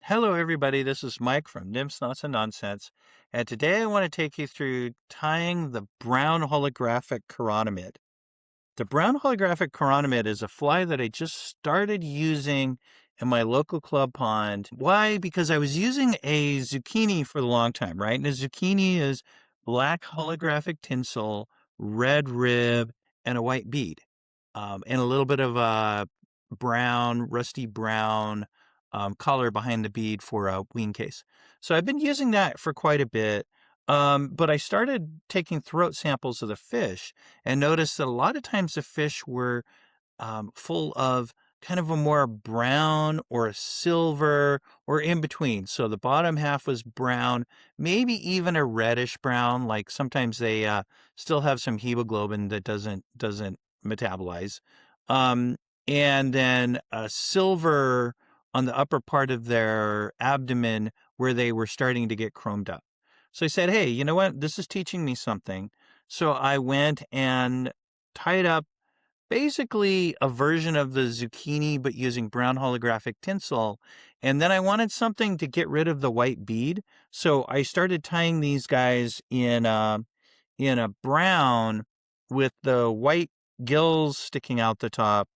Hello, everybody. This is Mike from Nymphs, Knots, and Nonsense. And today I want to take you through tying the Brown Holographic Chironomid. The Brown Holographic Chironomid is a fly that I just started using in my local club pond. Why? Because I was using a zucchini for a long time, right? And a zucchini is black holographic tinsel, red rib, and a white bead, and a little bit of a brown, rusty brown collar behind the bead for a wean case. So I've been using that for quite a bit. But I started taking throat samples of the fish and noticed that a lot of times the fish were full of kind of a more brown or a silver or in between. So the bottom half was brown, maybe even a reddish brown. Like sometimes they still have some hemoglobin that doesn't metabolize, um, and then a silver on the upper part of their abdomen where they were starting to get chromed up. So I said, hey, you know what? This is teaching me something. So I went and tied up basically a version of the zucchini, but using brown holographic tinsel. And then I wanted something to get rid of the white bead. So I started tying these guys in a brown with the white gills sticking out the top,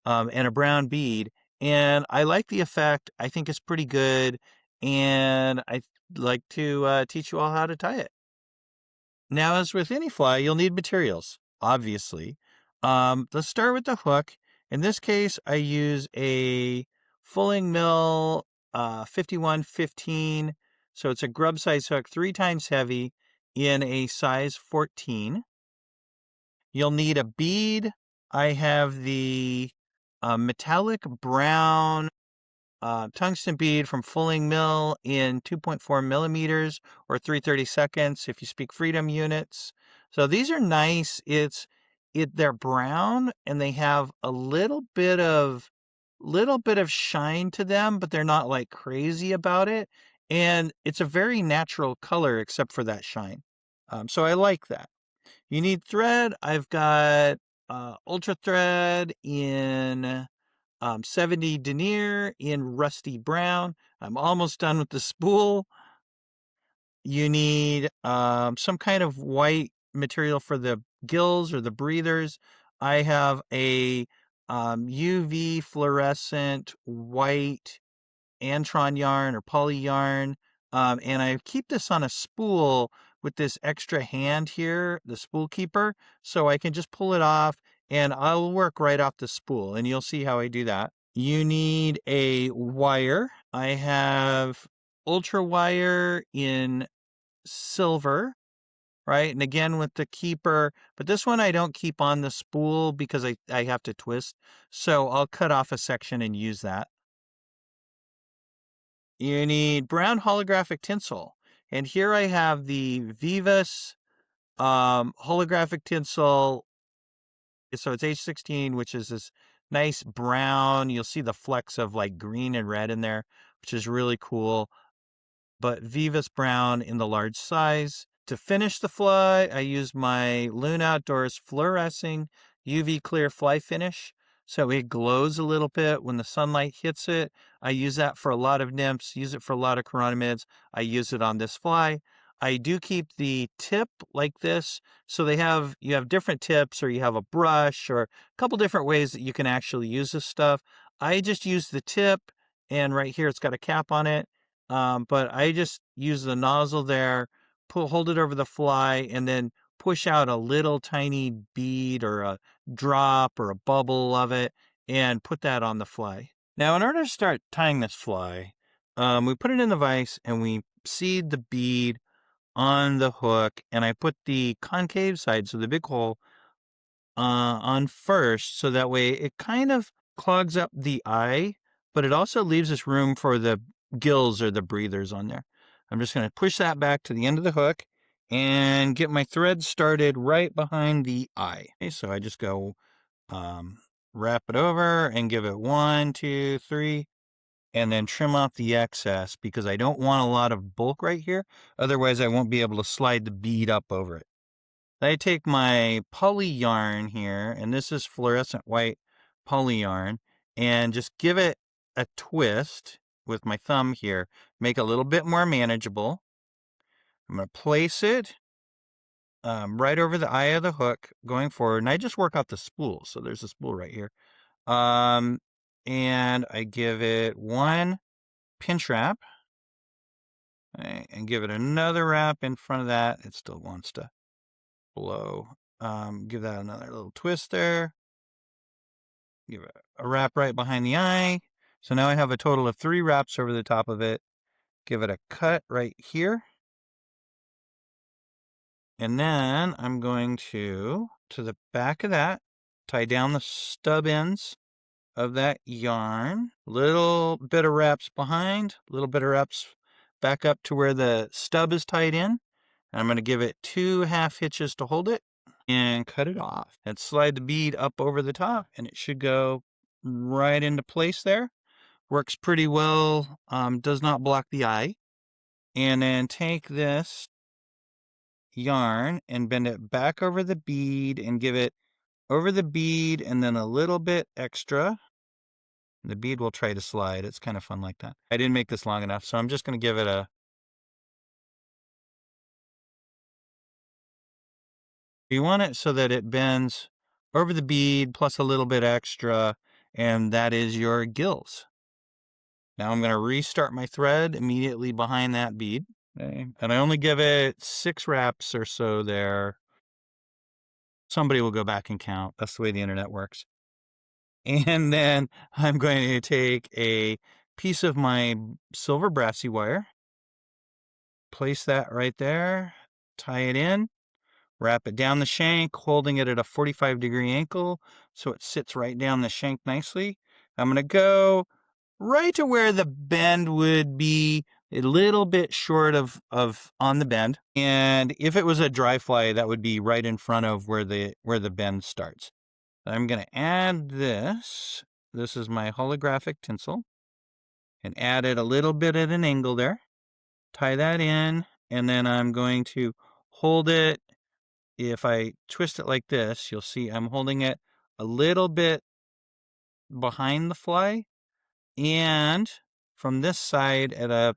and a brown bead. And I like the effect. I think it's pretty good. And I'd like to teach you all how to tie it. Now, as with any fly, you'll need materials, obviously. Let's start with the hook. In this case, I use a Fulling Mill 5115. So it's a grub size hook, 3 times heavy in a size 14. You'll need a bead. I have the metallic brown tungsten bead from Fulling Mill in 2.4 millimeters or 3/32 if you speak freedom units. So these are nice. They're brown and they have a little bit of shine to them, but they're not like crazy about it. And it's a very natural color except for that shine. So I like that. You need thread. I've got ultra thread in 70 denier in rusty brown. I'm almost done with the spool. You need some kind of white material for the gills or the breathers. I have a UV fluorescent white Antron yarn or poly yarn. And I keep this on a spool with this extra hand here, the spool keeper, so I can just pull it off and I'll work right off the spool, and you'll see how I do that. You need a wire. I have ultra wire in silver, right? And again with the keeper, but this one I don't keep on the spool because I have to twist. So I'll cut off a section and use that. You need brown holographic tinsel. And here I have the Vivus holographic tinsel. So it's H16, which is this nice brown. You'll see the flecks of like green and red in there, which is really cool. But Vivus brown in the large size. To finish the fly, I use my Loon Outdoors fluorescing UV clear fly finish. So it glows a little bit when the sunlight hits it. I use that for a lot of nymphs, use it for a lot of chironomids. I use it on this fly. I do keep the tip like this. So you have different tips, or you have a brush, or a couple different ways that you can actually use this stuff. I just use the tip, and right here it's got a cap on it. But I just use the nozzle there, hold it over the fly, and then push out a little tiny bead or a drop or a bubble of it and put that on the fly. Now, in order to start tying this fly, we put it in the vise and we seed the bead on the hook, and I put the concave side, so the big hole, on first, so that way it kind of clogs up the eye, but it also leaves us room for the gills or the breathers on there. I'm just going to push that back to the end of the hook and get my thread started right behind the eye. Okay, so I just go wrap it over and give it 1, 2, 3, and then trim off the excess because I don't want a lot of bulk right here. Otherwise, I won't be able to slide the bead up over it. I take my poly yarn here, and this is fluorescent white poly yarn, and just give it a twist. with my thumb here, make it a little bit more manageable. I'm going to place it right over the eye of the hook going forward. And I just work out the spool. So there's a spool right here. And I give it one pinch wrap. Okay, and give it another wrap in front of that. It still wants to blow. Give that another little twist there. Give it a wrap right behind the eye. So now I have a total of 3 wraps over the top of it. Give it a cut right here. And then I'm going to the back of that, tie down the stub ends of that yarn. Little bit of wraps behind, little bit of wraps back up to where the stub is tied in. And I'm going to give it 2 half hitches to hold it and cut it off. And slide the bead up over the top, and it should go right into place there. Works pretty well, does not block the eye. And then take this yarn and bend it back over the bead and give it over the bead and then a little bit extra. The bead will try to slide. It's kind of fun like that. I didn't make this long enough, so I'm just going to give it a... You want it so that it bends over the bead plus a little bit extra, and that is your gills. Now I'm going to restart my thread immediately behind that bead. Okay. And I only give it 6 wraps or so there. Somebody will go back and count. That's the way the internet works. And then I'm going to take a piece of my silver brassy wire, place that right there, tie it in, wrap it down the shank, holding it at a 45-degree angle so it sits right down the shank nicely. I'm going to go right to where the bend would be, a little bit short of on the bend. And if it was a dry fly, that would be right in front of where the bend starts. I'm going to add this. This is my holographic tinsel. And add it a little bit at an angle there. Tie that in. And then I'm going to hold it. If I twist it like this, you'll see I'm holding it a little bit behind the fly. And from this side at a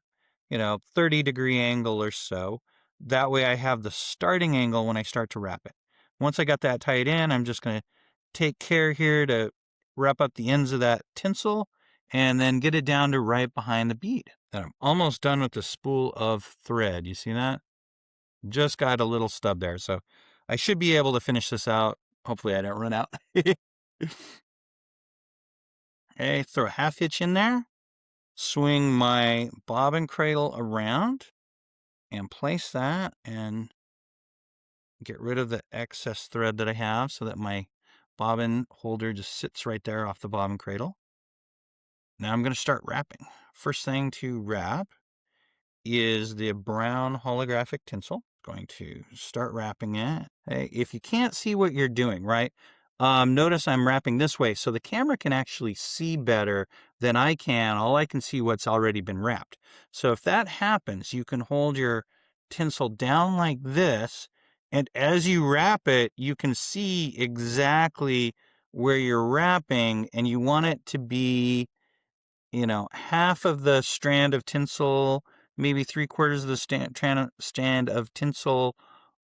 30-degree angle or so. That way I have the starting angle when I start to wrap it. Once I got that tied in, I'm just going to take care here to wrap up the ends of that tinsel and then get it down to right behind the bead. And I'm almost done with the spool of thread. You see that? Just got a little stub there. So I should be able to finish this out. Hopefully I don't run out. Okay, throw a half hitch in there. Swing my bobbin cradle around and place that and get rid of the excess thread that I have so that my bobbin holder just sits right there off the bobbin cradle. Now I'm going to start wrapping. First thing to wrap is the brown holographic tinsel. Going to start wrapping it. Hey, if you can't see what you're doing, right? Notice I'm wrapping this way so the camera can actually see better than I can. All I can see what's already been wrapped. So if that happens, you can hold your tinsel down like this, and as you wrap it, you can see exactly where you're wrapping, and you want it to be, half of the strand of tinsel, maybe 3/4 of the strand of tinsel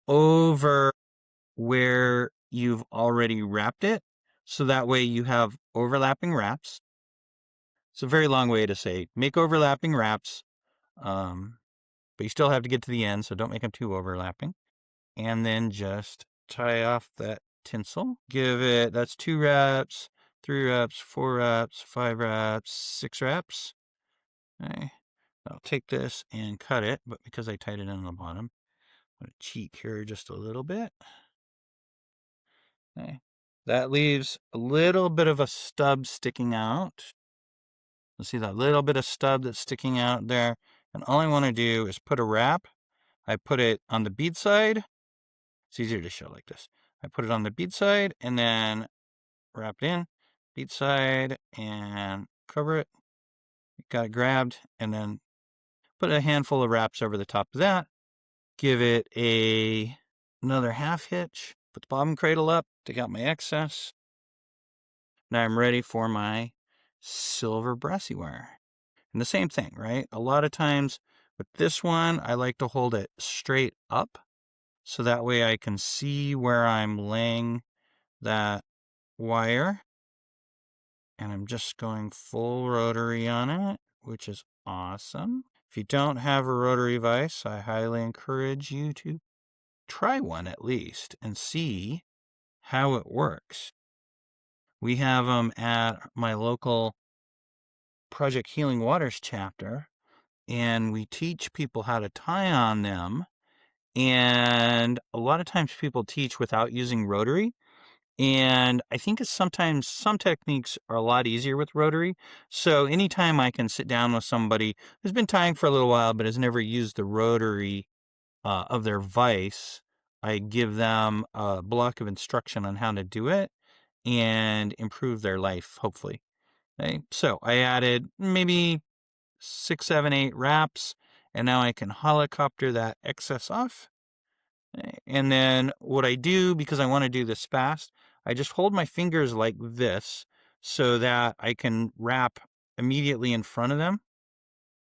over where you've already wrapped it. So that way you have overlapping wraps. It's a very long way to say make overlapping wraps, but you still have to get to the end, so don't make them too overlapping. And then just tie off that tinsel. That's 2 wraps, 3 wraps, 4 wraps, 5 wraps, 6 wraps. Okay. I'll take this and cut it, but because I tied it in on the bottom, I'm going to cheat here just a little bit. Okay. That leaves a little bit of a stub sticking out. You see that little bit of stub that's sticking out there? And all I want to do is put a wrap. I put it on the bead side. It's easier to show like this. I put it on the bead side and then wrap it in, bead side, and cover it. Got it grabbed, and then put a handful of wraps over the top of that. Give it another half hitch. Put the bobbin cradle up, take out my excess. Now I'm ready for my silver brassy wire. And the same thing, right? A lot of times with this one, I like to hold it straight up so that way I can see where I'm laying that wire. And I'm just going full rotary on it, which is awesome. If you don't have a rotary vise, I highly encourage you to try one at least and see how it works. We have them at my local Project Healing Waters chapter, and we teach people how to tie on them. And a lot of times people teach without using rotary. And I think it's sometimes some techniques are a lot easier with rotary. So anytime I can sit down with somebody who's been tying for a little while but has never used the rotary of their vise, I give them a block of instruction on how to do it and improve their life, hopefully. Okay? So I added maybe 6, 7, 8 wraps, and now I can helicopter that excess off. And then what I do, because I want to do this fast, I just hold my fingers like this so that I can wrap immediately in front of them.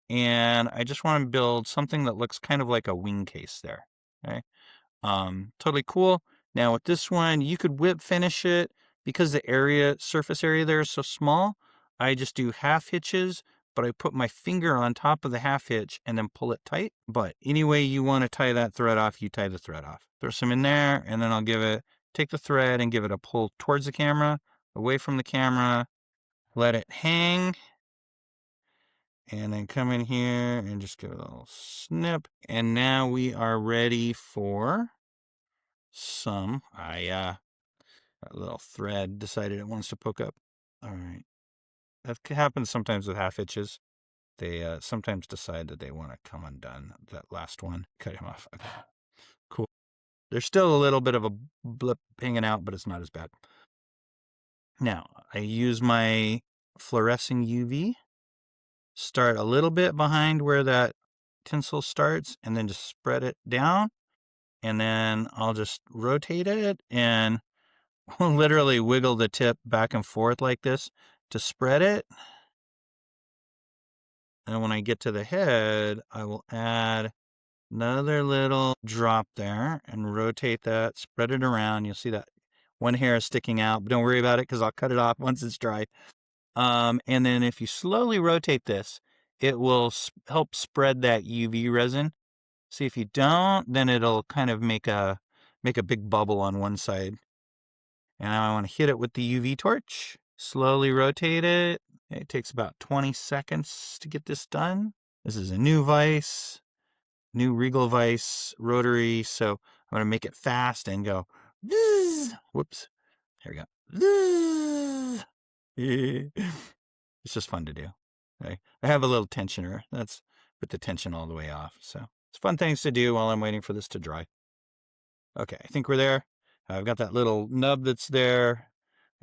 And I just want to build something that looks kind of like a wing case there. Okay. Totally cool. Now with this one, you could whip finish it because the surface area there is so small. I just do half hitches, but I put my finger on top of the half hitch and then pull it tight. But any way you want to tie that thread off, you tie the thread off. Throw some in there, and then I'll take the thread and give it a pull towards the camera, away from the camera, let it hang, and then come in here and just give it a little snip. And now we are ready for that little thread decided it wants to poke up. All right. That happens sometimes with half hitches. They sometimes decide that they want to come undone. That last one, cut him off. Okay. Cool. There's still a little bit of a blip hanging out, but it's not as bad. Now, I use my fluorescing UV, start a little bit behind where that tinsel starts, and then just spread it down. And then I'll just rotate it and literally wiggle the tip back and forth like this to spread it. And when I get to the head, I will add another little drop there and rotate that, spread it around. You'll see that one hair is sticking out, but don't worry about it because I'll cut it off once it's dry. And then if you slowly rotate this, it will help spread that UV resin. See, if you don't, then it'll kind of make a big bubble on one side. And now I want to hit it with the UV torch, slowly rotate it. It takes about 20 seconds to get this done. This is a new vise, new Regal vise, rotary. So I'm going to make it fast and go, whoops, here we go. It's just fun to do. Okay. I have a little tensioner. That's put the tension all the way off. So it's fun things to do while I'm waiting for this to dry. Okay, I think we're there. I've got that little nub that's there.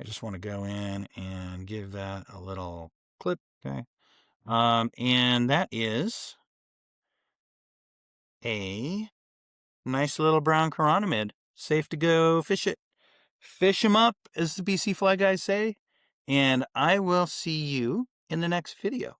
I just want to go in and give that a little clip. Okay. And that is a nice little brown chironomid. Safe to go fish it. Fish 'em up, as the BC Fly guys say. And I will see you in the next video.